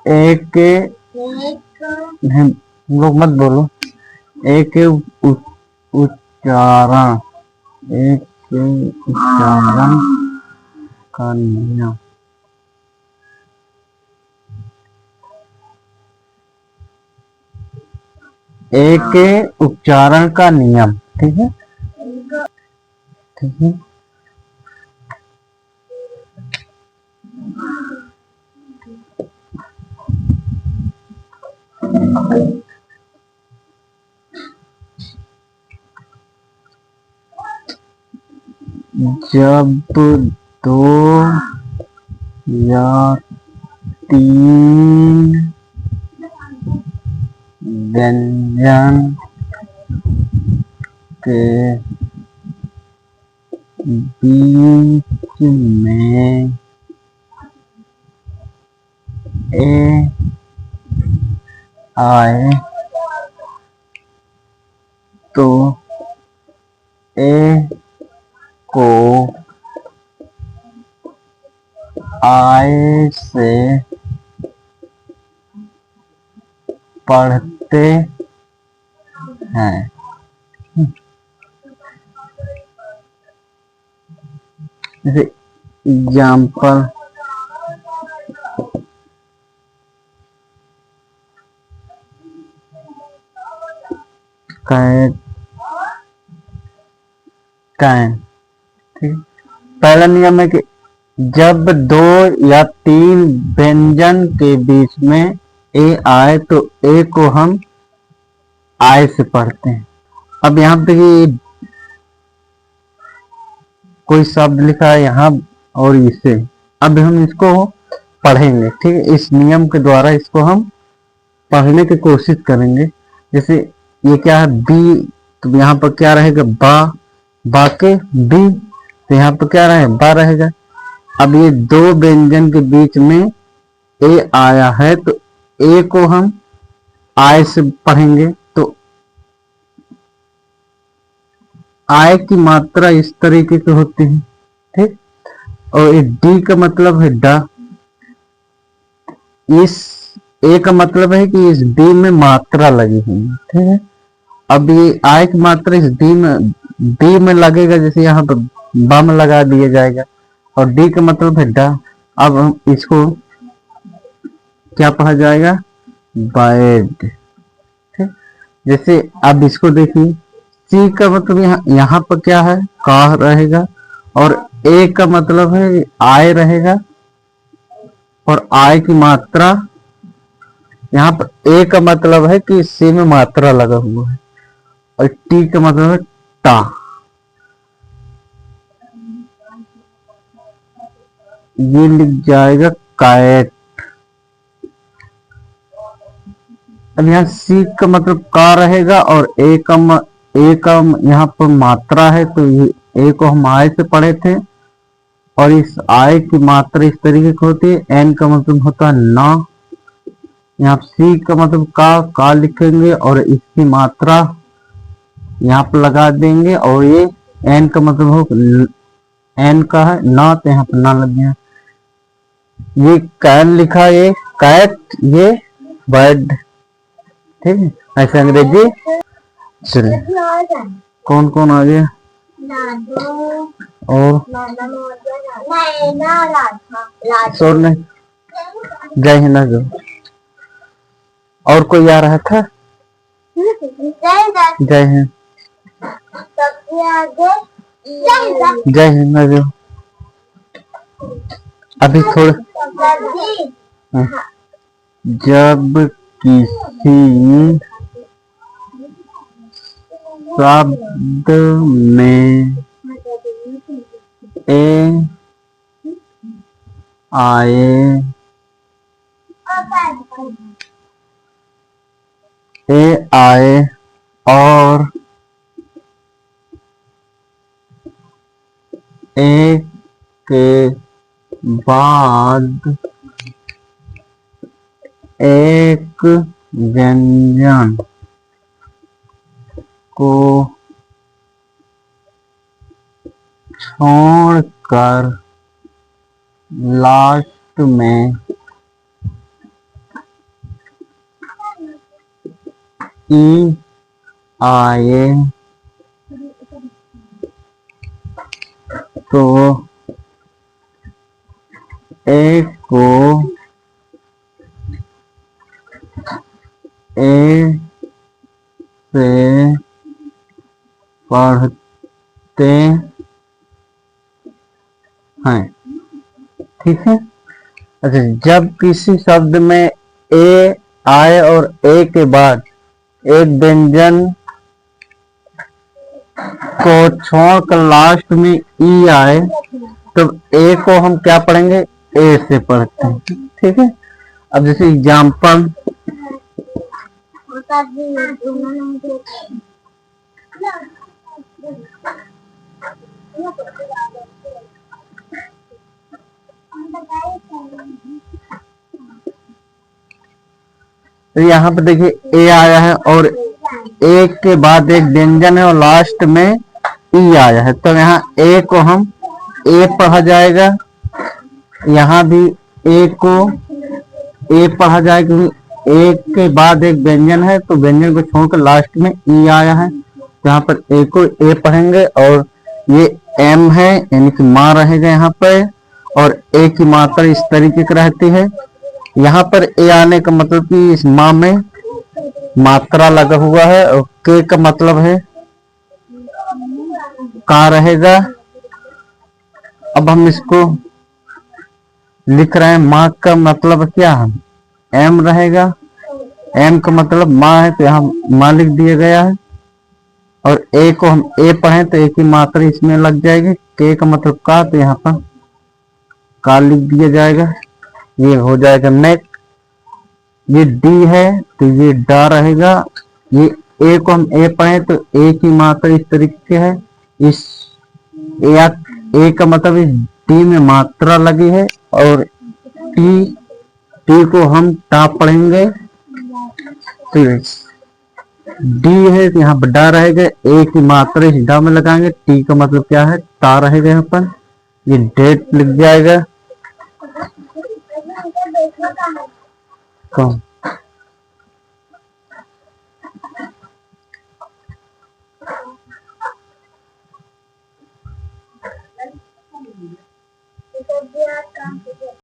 एक के लोग मत बोलो। एक के उच्चारण, एक के उच्चारण का नियम। एक के उच्चारण का नियम, ठीक है, ठीक है। जब दो या तीन व्यंजन के बीच में ए आए तो ए को आय से पढ़ते हैं। जैसे एग्जाम्पल, कैट, कैन, ठीक। पहला नियम है कि जब दो या तीन व्यंजन के बीच में ए आए तो ए को हम आय से पढ़ते हैं। अब यहाँ पे कोई शब्द लिखा है यहाँ और इसे, अब हम इसको पढ़ेंगे, ठीक है। इस नियम के द्वारा इसको हम पढ़ने की कोशिश करेंगे। जैसे ये क्या है, बी, तो यहाँ पर क्या रहेगा, बा, बा के बी, तो यहाँ पर क्या रहेगा, बा रहेगा। अब ये दो व्यंजन के बीच में ए आया है तो ए को हम आय से पढ़ेंगे। तो आय की मात्रा इस तरीके से होती है, ठीक। और ये डी का मतलब है डा, इस ए का मतलब है कि इस डी में मात्रा लगी हुई है, ठीक है। अब ये आय की मात्रा इस डी में लगेगा, जैसे यहाँ पर बा में लगा दिया जाएगा, और डी का मतलब है डा। अब हम इसको क्या पढ़ा जाएगा, बैड, ठीक। जैसे अब इसको देखिए, सी का मतलब यहाँ पर क्या है, का रहेगा, और ए का मतलब है आय रहेगा, और आय की मात्रा यहाँ पर ए का मतलब है कि सी में मात्रा लगा हुआ है, और टी का मतलब है टा। ये लिख जाएगा कैट। अब यहाँ सी का मतलब का रहेगा, और ए का यहाँ पर मात्रा है, तो ये ए को हम आय से पढ़े थे, और इस आय की मात्रा इस तरीके की होती है। एन का मतलब होता है ना, यहाँ सी का मतलब का लिखेंगे, और इसकी मात्रा यहाँ पर लगा देंगे, और ये एन का मतलब हो, एन का है ना, तो यहाँ पर ना लग गया। ये कैन लिखा, ये कैट, ये बर्ड, ठीक है। ऐसे अंग्रेजी। चलिए, कौन कौन आ गया, और शोर नहीं, जय हिंद जो, और कोई आ रहा था, जय हिंद, जय हिंद जो। अभी थोड़ा, जब किसी शब्द में ए आए, ए आए और ए के बाद एक व्यंजन को छोड़कर लास्ट में ई आए तो ए को ए से पढ़ते हैं। ठीक है। अच्छा, जब किसी शब्द में ए आए और ए के बाद एक व्यंजन को छोड़कर लास्ट में ई आए तो ए को हम क्या पढ़ेंगे, ए से पढ़ते हैं। ठीक है। अब जैसे एग्जाम्पल, तो यहाँ पे देखिए ए आया है और एक के बाद एक व्यंजन है और लास्ट में ई आया है, तो यहाँ ए को हम ए पढ़ा जाएगा, यहाँ भी ए को ए पढ़ा जाएगा। एक के बाद एक व्यंजन है तो व्यंजन को छोड़कर लास्ट में ई आया है, यहाँ पर ए को ए पढ़ेंगे और ये एम है यानी कि माँ रहेगा यहाँ पर, और ए की मात्रा इस तरीके की रहती है। यहाँ पर ए आने का मतलब कि इस माँ में मात्रा लगा हुआ है, और के का मतलब है का रहेगा। अब हम इसको लिख रहे हैं, माँ का मतलब क्या है, एम रहेगा, एम का मतलब माँ है तो यहाँ माँ लिख दिया गया है, और ए को हम ए पढ़ें तो ए की मात्रा इसमें लग जाएगी, के का मतलब का तो यहाँ पर का लिख दिया जाएगा, ये हो जाएगा नेक। ये डी है तो ये डा रहेगा, ये ए को हम ए पढ़ें तो ए की मात्रा इस तरीके है, इस ए का मतलब इस डी में मात्रा लगी है, और टी को हम टा पढ़ेंगे तो डी है तो यहाँ पर डा रहेगा, ए की मात्रा इस डा में लगाएंगे, टी का मतलब क्या है टा रहेगा, यहाँ पर ये डेट लिख जाएगा। कौन